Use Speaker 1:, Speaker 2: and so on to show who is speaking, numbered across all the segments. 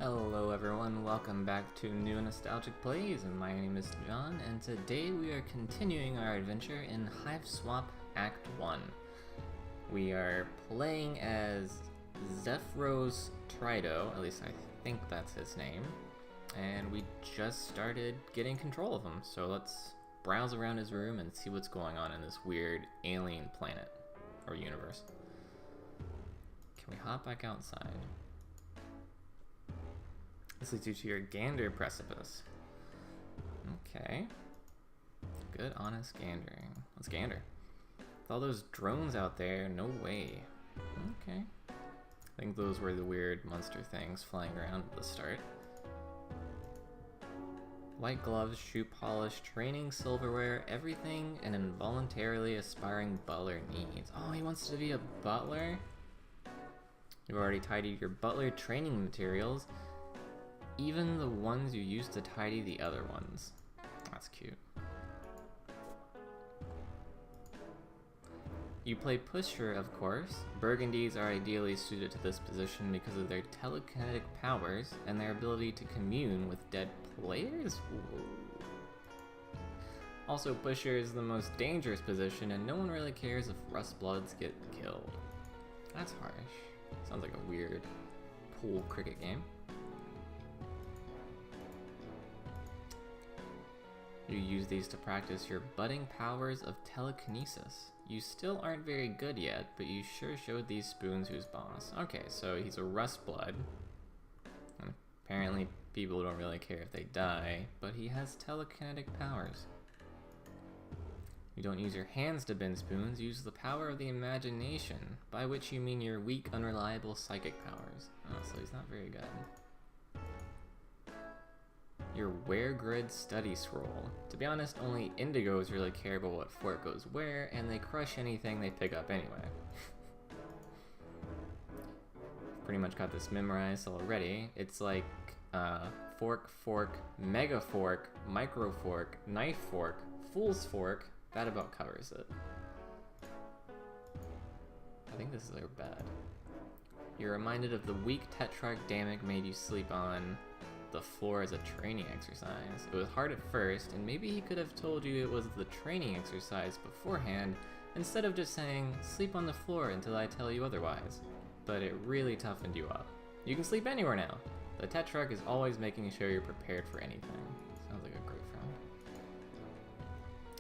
Speaker 1: Hello everyone, welcome back to New Nostalgic Plays, and my name is John, and today we are continuing our adventure in HIVESWAP Act 1. We are playing as Zephyros Trido, at least I think that's his name, and we just started getting control of him, so let's browse around his room and see what's going on in this weird alien planet, or universe. Can we hop back outside? This leads you to your gander precipice. Okay. Good, honest gandering. Let's gander. With all those drones out there, no way. Okay. I think those were the weird monster things flying around at the start. White gloves, shoe polish, training silverware, everything an involuntarily aspiring butler needs. Oh, he wants to be a butler? You've already tidied your butler training materials. Even the ones you used to tidy the other ones. That's cute. You play pusher, of course. Burgundies are ideally suited to this position because of their telekinetic powers and their ability to commune with dead players? Ooh. Also, pusher is the most dangerous position and no one really cares if rustbloods get killed. That's harsh. Sounds like a weird pool cricket game. You use these to practice your budding powers of telekinesis. You still aren't very good yet, but you sure showed these spoons who's boss. Okay, so he's a rustblood. And apparently people don't really care if they die, but he has telekinetic powers. You don't use your hands to bend spoons, use the power of the imagination, by which you mean your weak, unreliable psychic powers. Oh, so he's not very good. Your Where Grid Study Scroll. To be honest, only indigos really care about what fork goes where, and they crush anything they pick up anyway. Pretty much got this memorized already. It's like fork, fork, mega fork, micro fork, knife fork, fool's fork. That about covers it. I think this is their bed. You're reminded of the weak tetragrammic made you sleep on the floor as a training exercise. It was hard at first, and maybe he could have told you it was the training exercise beforehand, instead of just saying, sleep on the floor until I tell you otherwise. But it really toughened you up. You can sleep anywhere now. The Tetrarch is always making sure you're prepared for anything. Sounds like a great friend.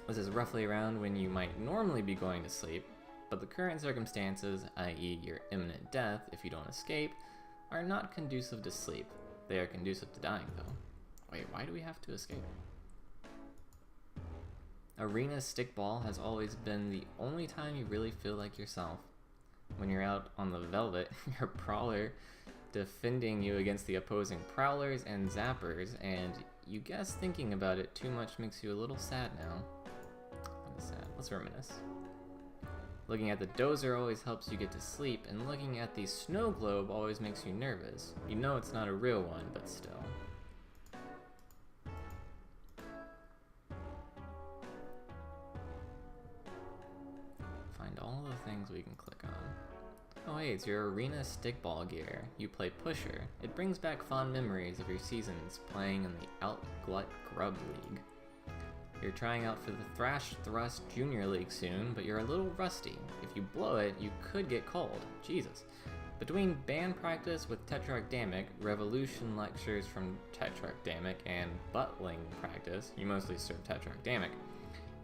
Speaker 1: This is roughly around when you might normally be going to sleep, but the current circumstances, i.e. your imminent death if you don't escape, are not conducive to sleep. They are conducive to dying, though. Wait, why do we have to escape? Arena stickball has always been the only time you really feel like yourself. When you're out on the velvet, your prowler defending you against the opposing prowlers and zappers, and you guess thinking about it too much makes you a little sad now. I'm sad. Let's reminisce. Looking at the dozer always helps you get to sleep, and looking at the snow globe always makes you nervous. You know it's not a real one, but still. Find all the things we can click on. Oh hey, it's your arena stickball gear. You play pusher. It brings back fond memories of your seasons playing in the Outglut Grub League. You're trying out for the Thrash Thrust Junior League soon, but you're a little rusty. If you blow it, you could get cold. Jesus. Between band practice with Tetragrammic, Revolution lectures from Tetragrammic, and buttling practice, you mostly serve Tetragrammic,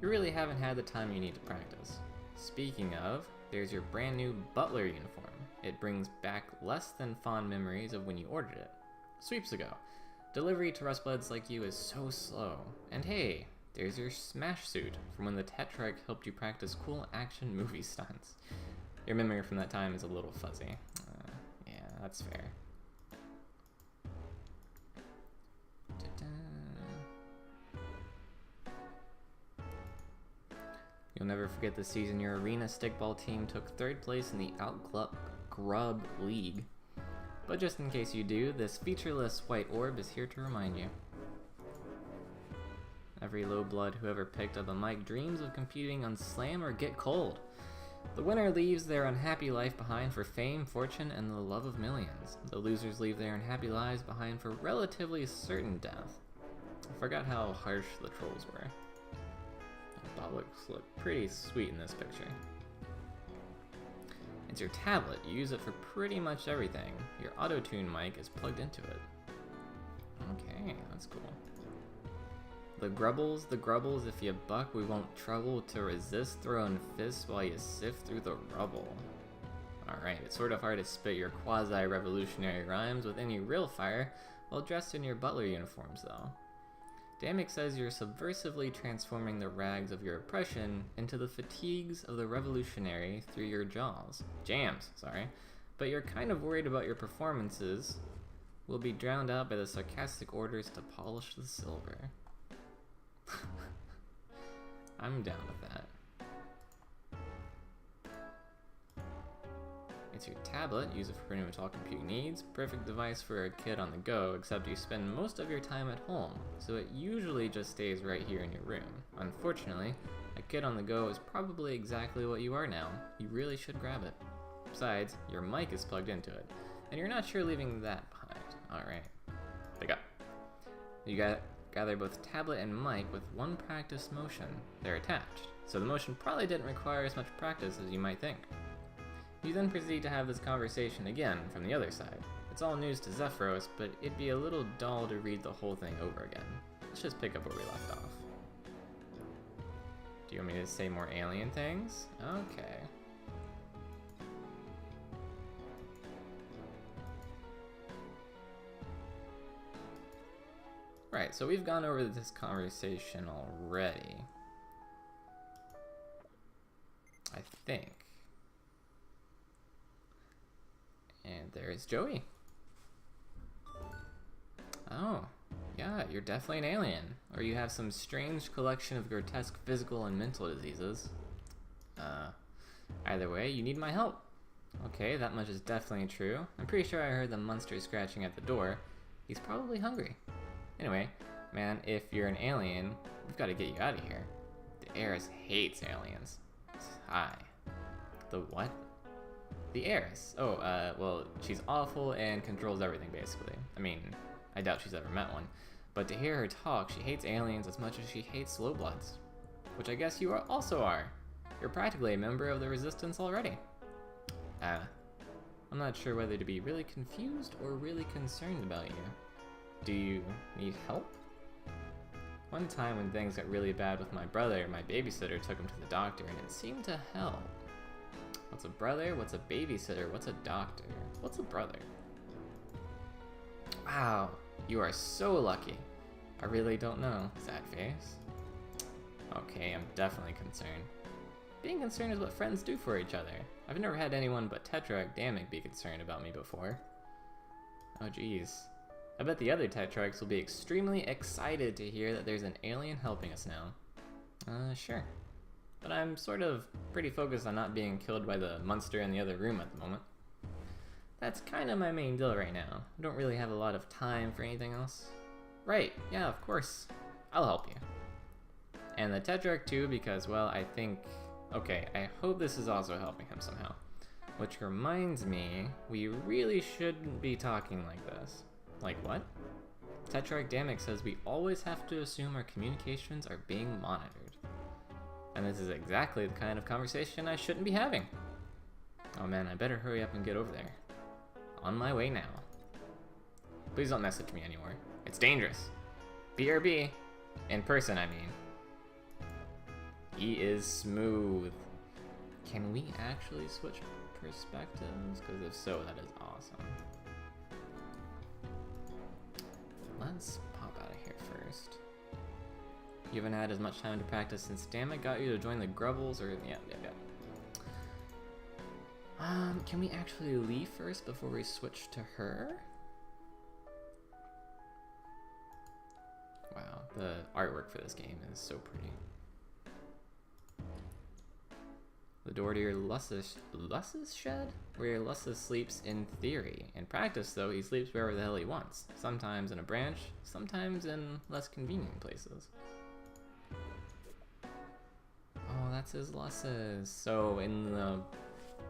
Speaker 1: you really haven't had the time you need to practice. Speaking of, there's your brand new butler uniform. It brings back less than fond memories of when you ordered it. Sweeps ago. Delivery to rustbloods like you is so slow. And hey, there's your smash suit from when the Tetrarch helped you practice cool action movie stunts. Your memory from that time is a little fuzzy. Yeah, that's fair. You'll never forget the season your arena stickball team took 3rd place in the Outglut Grub League. But just in case you do, this featureless white orb is here to remind you. Every low blood who ever picked up a mic dreams of competing on Slam or Get Cold. The winner leaves their unhappy life behind for fame, fortune, and the love of millions. The losers leave their unhappy lives behind for relatively certain death. I forgot how harsh the trolls were. The bollocks look pretty sweet in this picture. It's your tablet. You use it for pretty much everything. Your auto-tune mic is plugged into it. Okay, that's cool. The grubbles, if you buck, we won't trouble to resist throwing fists while you sift through the rubble. Alright, it's sort of hard to spit your quasi-revolutionary rhymes with any real fire while dressed in your butler uniforms, though. Damek says you're subversively transforming the rags of your oppression into the fatigues of the revolutionary through your jams, sorry. But you're kind of worried about your performances will be drowned out by the sarcastic orders to polish the silver. I'm down with that. It's your tablet, use it for pretty much all computing needs. Perfect device for a kid on the go, except you spend most of your time at home, so it usually just stays right here in your room. Unfortunately, a kid on the go is probably exactly what you are now. You really should grab it. Besides, your mic is plugged into it, and you're not sure leaving that behind. Alright, pick up. You gather both tablet and mic with one practice motion. They're attached, so the motion probably didn't require as much practice as you might think. You then proceed to have this conversation again from the other side. It's all news to Zephyros, but it'd be a little dull to read the whole thing over again. Let's just pick up where we left off. Do you want me to say more alien things? Okay. Right, so we've gone over this conversation already. I think. And there's Joey. Oh, yeah, you're definitely an alien. Or you have some strange collection of grotesque physical and mental diseases. Either way, you need my help. Okay, that much is definitely true. I'm pretty sure I heard the monster scratching at the door. He's probably hungry. Anyway, man, if you're an alien, we've got to get you out of here. The heiress hates aliens. Hi. The what? The heiress. Oh, well, she's awful and controls everything, basically. I mean, I doubt she's ever met one. But to hear her talk, she hates aliens as much as she hates slowbloods. Which I guess you also are. You're practically a member of the Resistance already. I'm not sure whether to be really confused or really concerned about you. Do you need help? One time when things got really bad with my brother, my babysitter took him to the doctor and it seemed to help. What's a brother? What's a babysitter? What's a doctor? What's a brother? Wow, you are so lucky. I really don't know. Sad face. Okay, I'm definitely concerned. Being concerned is what friends do for each other. I've never had anyone but Tetrarch Damek be concerned about me before. Oh geez. I bet the other Tetrarchs will be extremely excited to hear that there's an alien helping us now. Sure. But I'm sort of pretty focused on not being killed by the monster in the other room at the moment. That's kind of my main deal right now. I don't really have a lot of time for anything else. Right, yeah, of course. I'll help you. And the Tetrarch too, because, well, I think... Okay, I hope this is also helping him somehow. Which reminds me, we really shouldn't be talking like this. Like what? Tetrarch Damek says we always have to assume our communications are being monitored. And this is exactly the kind of conversation I shouldn't be having. Oh man, I better hurry up and get over there. On my way now. Please don't message me anymore. It's dangerous. BRB. In person, I mean. He is smooth. Can we actually switch perspectives? Because if so, that is awesome. Let's pop out of here first. You haven't had as much time to practice since Damek got you to join the Grubbles, or yeah. Can we actually leave first before we switch to her? Wow, the artwork for this game is so pretty. The door to your Lussus shed? Where your Lussus sleeps in theory. In practice, though, he sleeps wherever the hell he wants. Sometimes in a branch, sometimes in less convenient places. Oh, that's his losses. So in the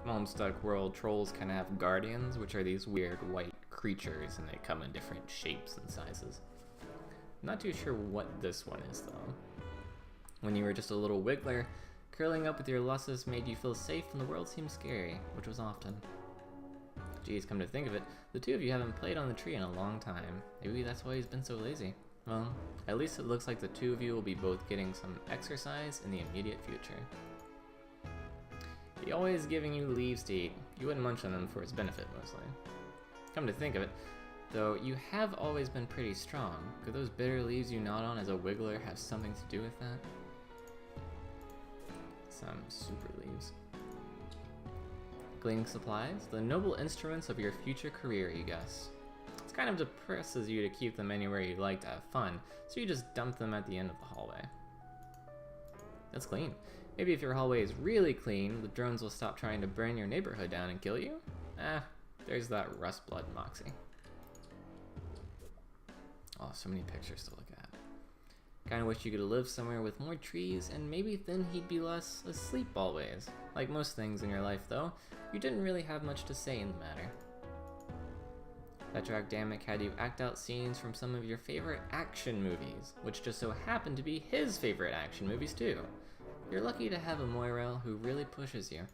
Speaker 1: Homestuck world, trolls kind of have guardians, which are these weird white creatures, and they come in different shapes and sizes. I'm not too sure what this one is, though. When you were just a little wiggler, curling up with your lusses made you feel safe and the world seemed scary, which was often. Geez, come to think of it, the two of you haven't played on the tree in a long time. Maybe that's why he's been so lazy. Well, at least it looks like the two of you will be both getting some exercise in the immediate future. He always giving you leaves to eat. You wouldn't munch on them for his benefit, mostly. Come to think of it, though, you have always been pretty strong. Could those bitter leaves you gnawed on as a wiggler have something to do with that? Some super leaves. Gleaning supplies, the noble instruments of your future career, you guess. It kind of depresses you to keep them anywhere you'd like to have fun, so you just dump them at the end of the hallway. That's clean. Maybe if your hallway is really clean, the drones will stop trying to burn your neighborhood down and kill you? There's that rust blood moxie. Oh, so many pictures to look at. Kinda wish you could live somewhere with more trees, and maybe then he'd be less asleep always. Like most things in your life, though, you didn't really have much to say in the matter. Tetracdamic had you act out scenes from some of your favorite action movies, which just so happened to be his favorite action movies too. You're lucky to have a Moirel who really pushes you.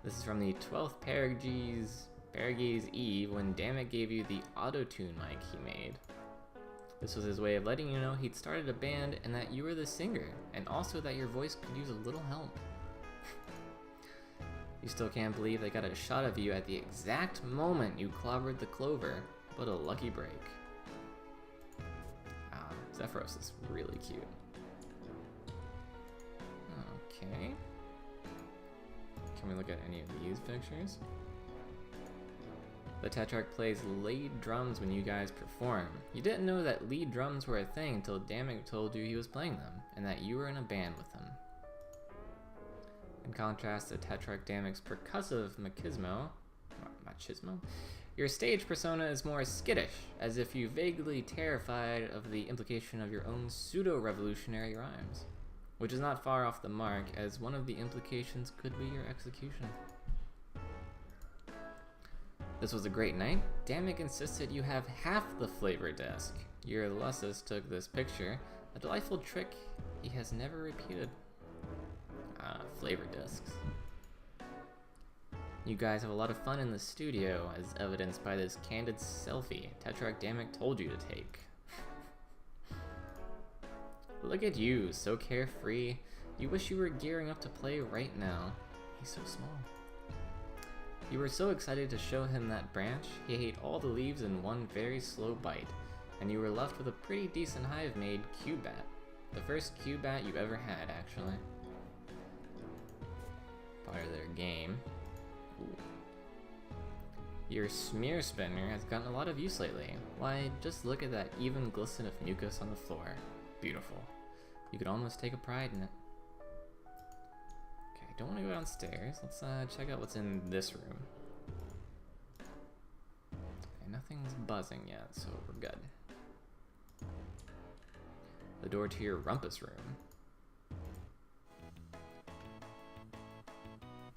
Speaker 1: This is from the 12th Parage's Eve when Dammit gave you the auto-tune mic he made. This was his way of letting you know he'd started a band and that you were the singer, and also that your voice could use a little help. You still can't believe they got a shot of you at the exact moment you clobbered the clover. What a lucky break. Zephyros is really cute. Okay. Can we look at any of these pictures? The Tetrarch plays lead drums when you guys perform. You didn't know that lead drums were a thing until Dammit told you he was playing them, and that you were in a band with him. In contrast to Tetrarch Dammic's percussive machismo, your stage persona is more skittish, as if you vaguely terrified of the implication of your own pseudo-revolutionary rhymes. Which is not far off the mark, as one of the implications could be your execution. This was a great night. Dammit insisted you have half the flavor disc. Your Lussus took this picture, a delightful trick he has never repeated. Flavor discs. You guys have a lot of fun in the studio, as evidenced by this candid selfie Tetrarch Dammit told you to take. Look at you, so carefree. You wish you were gearing up to play right now. He's so small. You were so excited to show him that branch, he ate all the leaves in one very slow bite, and you were left with a pretty decent hive-made Q-bat. The first Q-bat you ever had, actually. Part of their game. Ooh. Your smear spinner has gotten a lot of use lately. Why, just look at that even glisten of mucus on the floor. Beautiful. You could almost take a pride in it. Okay, don't want to go downstairs. Let's check out what's in this room. Okay, nothing's buzzing yet, so we're good. The door to your rumpus room.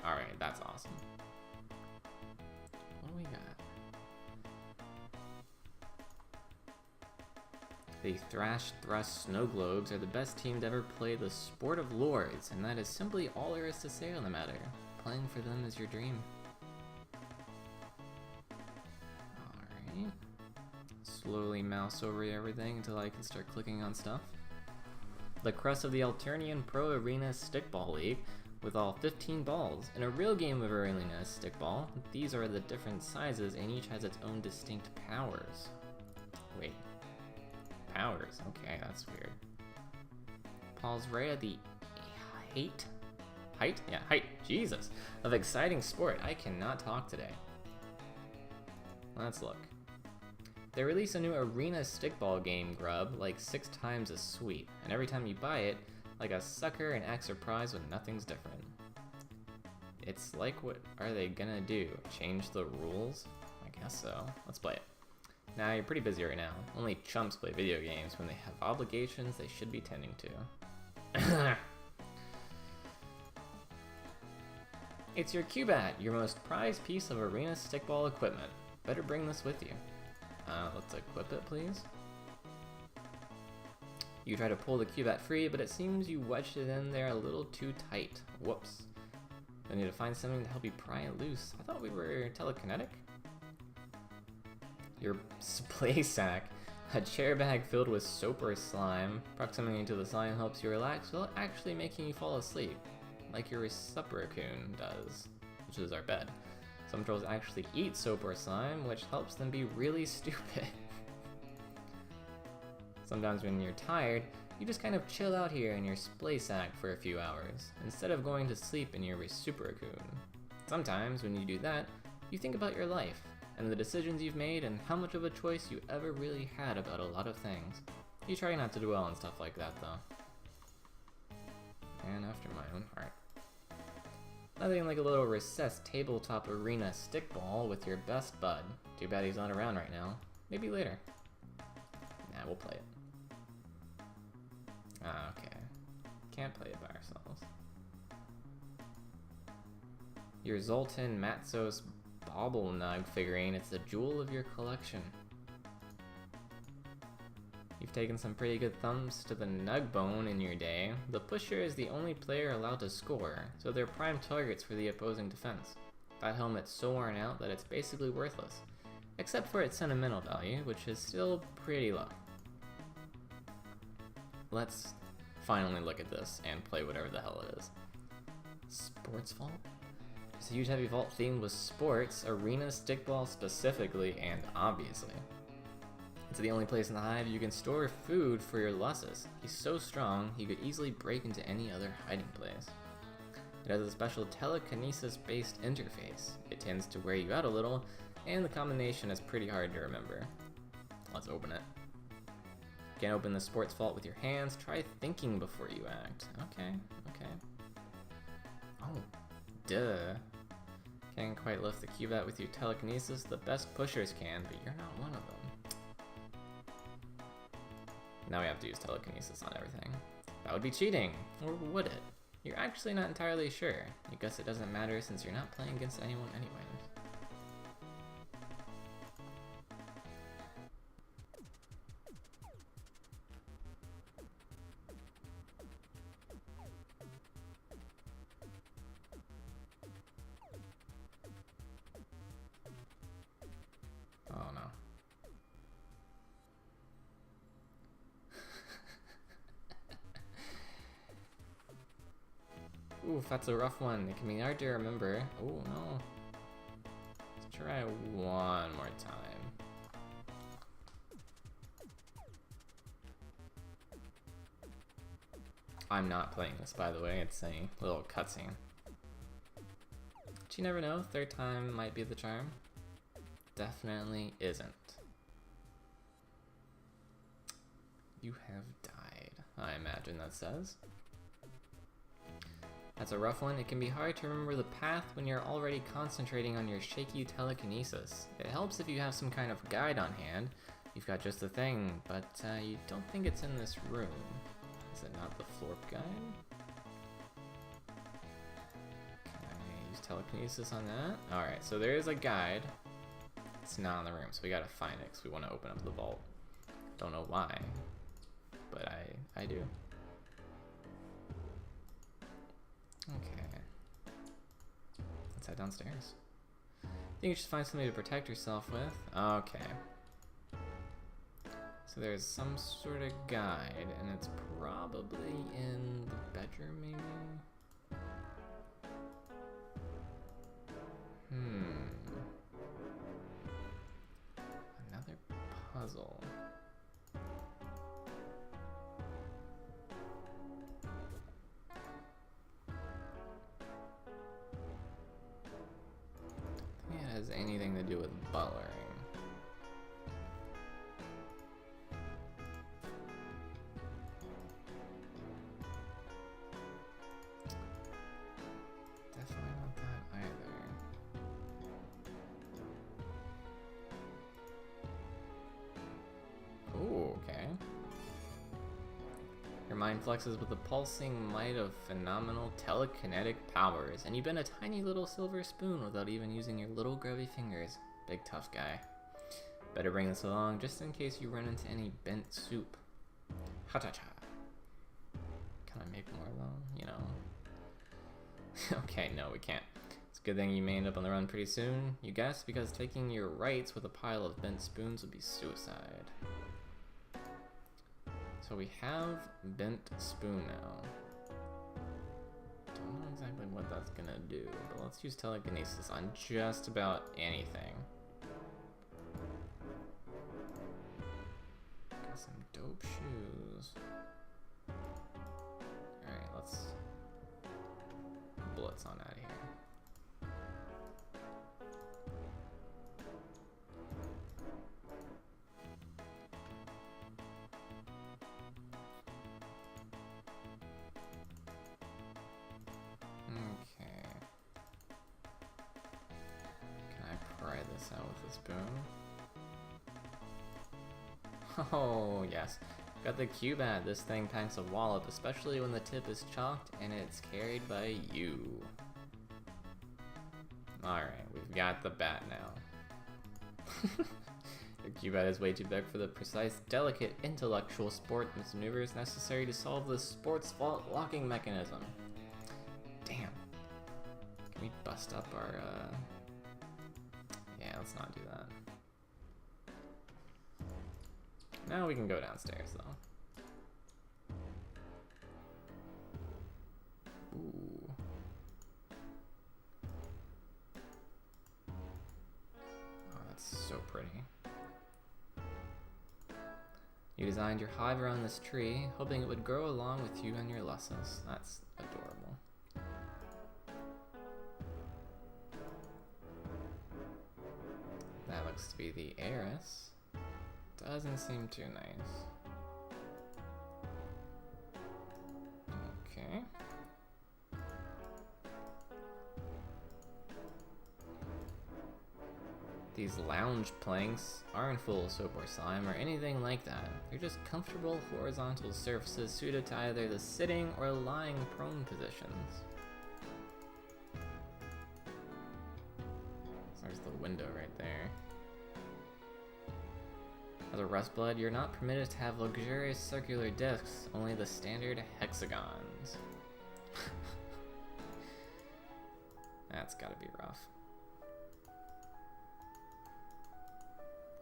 Speaker 1: Alright, that's awesome. What do we got? The Thrash Thrust Snow Globes are the best team to ever play the sport of lords, and that is simply all there is to say on the matter. Playing for them is your dream. Alright. Slowly mouse over everything until I can start clicking on stuff. The crust of the Alternian Pro Arena Stickball League, with all 15 balls. In a real game of Arena Stickball, these are the different sizes and each has its own distinct powers. Wait. Powers? Okay, that's weird. Paul's right at the height? Yeah, height. Jesus. Of exciting sport. I cannot talk today. Let's look. They release a new Arena Stickball game, Grub, like 6 times as sweet. And every time you buy it, like a sucker and act surprised when nothing's different. It's like, what are they gonna do? Change the rules? I guess so. Let's play it. Nah, you're pretty busy right now. Only chumps play video games when they have obligations they should be tending to. It's your Cubat, your most prized piece of arena stickball equipment. Better bring this with you. Let's equip it, please. You try to pull the Cubat free, but it seems you wedged it in there a little too tight. Whoops. I need to find something to help you pry it loose. I thought we were telekinetic. Your splay sack. A chair bag filled with soap or slime. Proximity to the slime helps you relax without actually making you fall asleep, like your reciprocoon does, which is our bed. Some trolls actually eat soap or slime, which helps them be really stupid. Sometimes when you're tired, you just kind of chill out here in your splay sack for a few hours, instead of going to sleep in your reciprocoon. Sometimes when you do that, you think about your life, and the decisions you've made and how much of a choice you ever really had about a lot of things. You try not to dwell on stuff like that though. And after my own heart. Nothing like a little recessed tabletop arena stickball with your best bud. Too bad he's not around right now. Maybe later. Nah, we'll play it. Ah, okay. Can't play it by ourselves. Your Zoltan Matsos Bobble Nug figurine, it's the jewel of your collection. You've taken some pretty good thumbs to the Nug Bone in your day. The pusher is the only player allowed to score, so they're prime targets for the opposing defense. That helmet's so worn out that it's basically worthless, except for its sentimental value, which is still pretty low. Let's finally look at this and play whatever the hell it is. Sports Vault? It's a huge heavy vault themed with sports, arena stickball specifically, and obviously. It's the only place in the hive you can store food for your Lussus. He's so strong, he could easily break into any other hiding place. It has a special telekinesis-based interface. It tends to wear you out a little, and the combination is pretty hard to remember. Let's open it. Can't open the sports vault with your hands. Try thinking before you act. Okay. Oh, duh. Can't quite lift the Cubat with your telekinesis. The best pushers can, but you're not one of them. Now we have to use telekinesis on everything. That would be cheating, or would it? You're actually not entirely sure. You guess it doesn't matter since you're not playing against anyone anyways. Oh no. Oof, that's a rough one. It can be hard to remember. Oh no. Let's try one more time. I'm not playing this, by the way. It's a little cutscene. But you never know. Third time might be the charm. Definitely isn't. You have died, I imagine that says. That's a rough one. It can be hard to remember the path when you're already concentrating on your shaky telekinesis. It helps if you have some kind of guide on hand. You've got just the thing, but you don't think it's in this room. Is it not the Florp guide? Can I use telekinesis on that? Alright, so there is a guide. It's not in the room, so we gotta find it because we want to open up the vault. Don't know why, but I do. Okay. Let's head downstairs. I think you should find something to protect yourself with. Okay. So there's some sort of guide, and it's probably in the bedroom, maybe? Another puzzle. I think it has anything to do with butlering. Definitely not that either. Ooh, okay. Your mind flexes with the pulsing might of phenomenal telekinetic powers, and you bend a tiny little silver spoon without even using your little grubby fingers. Big tough guy. Better bring this along just in case you run into any bent soup. Ha-cha-cha. Can I make more though? You know. Okay, no, we can't. It's a good thing you may end up on the run pretty soon, you guess, because taking your rights with a pile of bent spoons would be suicide. So we have bent spoon now. Don't know exactly what that's gonna do, but let's use telekinesis on just about anything. Got some dope shoes. Alright, let's blitz on out of here. Okay. Can I pry this out with a spoon? Oh, yes. Got the Cubat. This thing packs a wallop, especially when the tip is chalked and it's carried by you. Alright, we've got the bat now. The Cubat is way too big for the precise, delicate, intellectual sport maneuvers necessary to solve the sports fault locking mechanism. Damn. Can we bust up our, Yeah, let's not do that. Now we can go downstairs, though. Ooh. Oh, that's so pretty. You designed your hive around this tree, hoping it would grow along with you and your lessons. That's adorable. That looks to be the heiress. Doesn't seem too nice. Okay. These lounge planks aren't full of soap or slime or anything like that. They're just comfortable horizontal surfaces suited to either the sitting or lying prone positions. There's the window right there. As a Rustblood, you're not permitted to have luxurious circular discs, only the standard hexagons. That's gotta be rough.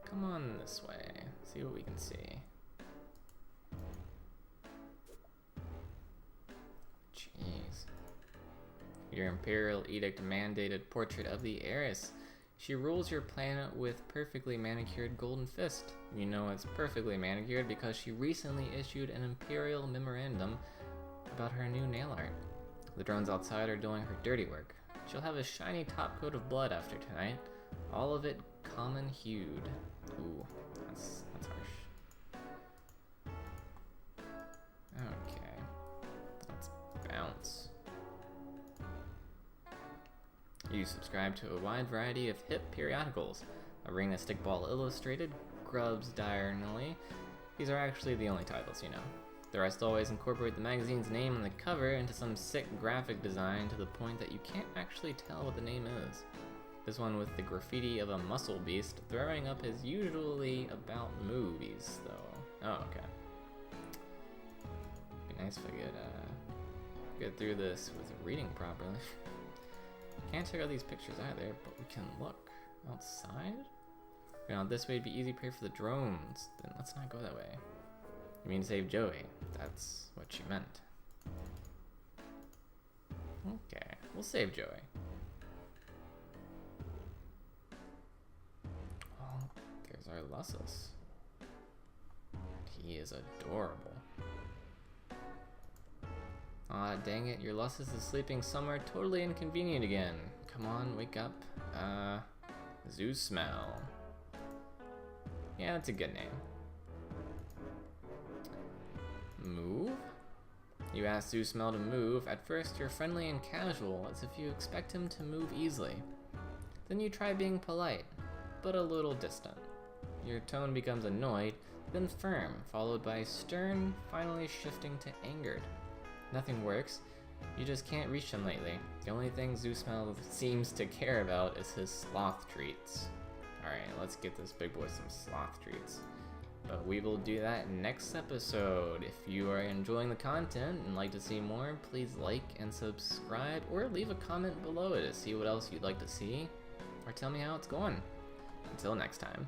Speaker 1: Come on this way, see what we can see. Jeez. Your Imperial Edict mandated portrait of the heiress. She rules your planet with perfectly manicured golden fist. You know it's perfectly manicured because she recently issued an Imperial memorandum about her new nail art. The drones outside are doing her dirty work. She'll have a shiny top coat of blood after tonight, all of it common hued. Ooh, that's harsh. Okay, let's bounce. You subscribe to a wide variety of hip periodicals. Arena Stickball Illustrated, Grubs Diurnally. These are actually the only titles you know. The rest always incorporate the magazine's name on the cover into some sick graphic design to the point that you can't actually tell what the name is. This one with the graffiti of a muscle beast throwing up his usually about movies, though. Oh, okay. Be nice if I could get through this with reading properly. Can't check out these pictures either, but we can look outside. You know, this way would be easy prey for the drones. Then let's not go that way. You mean save Joey? That's what she meant. Okay, we'll save Joey. Oh, there's our Lussus. He is adorable. Aw, dang it, your Lussus is sleeping somewhere totally inconvenient again. Come on, wake up. Zoo Smell. Yeah, that's a good name. Move? You ask Zoo Smell to move. At first, you're friendly and casual, as if you expect him to move easily. Then you try being polite, but a little distant. Your tone becomes annoyed, then firm, followed by stern, finally shifting to angered. Nothing works. You just can't reach him lately. The only thing Zoosmell seems to care about is his sloth treats. Alright, let's get this big boy some sloth treats. But we will do that next episode. If you are enjoying the content and like to see more, please like and subscribe, or leave a comment below to see what else you'd like to see, or tell me how it's going. Until next time.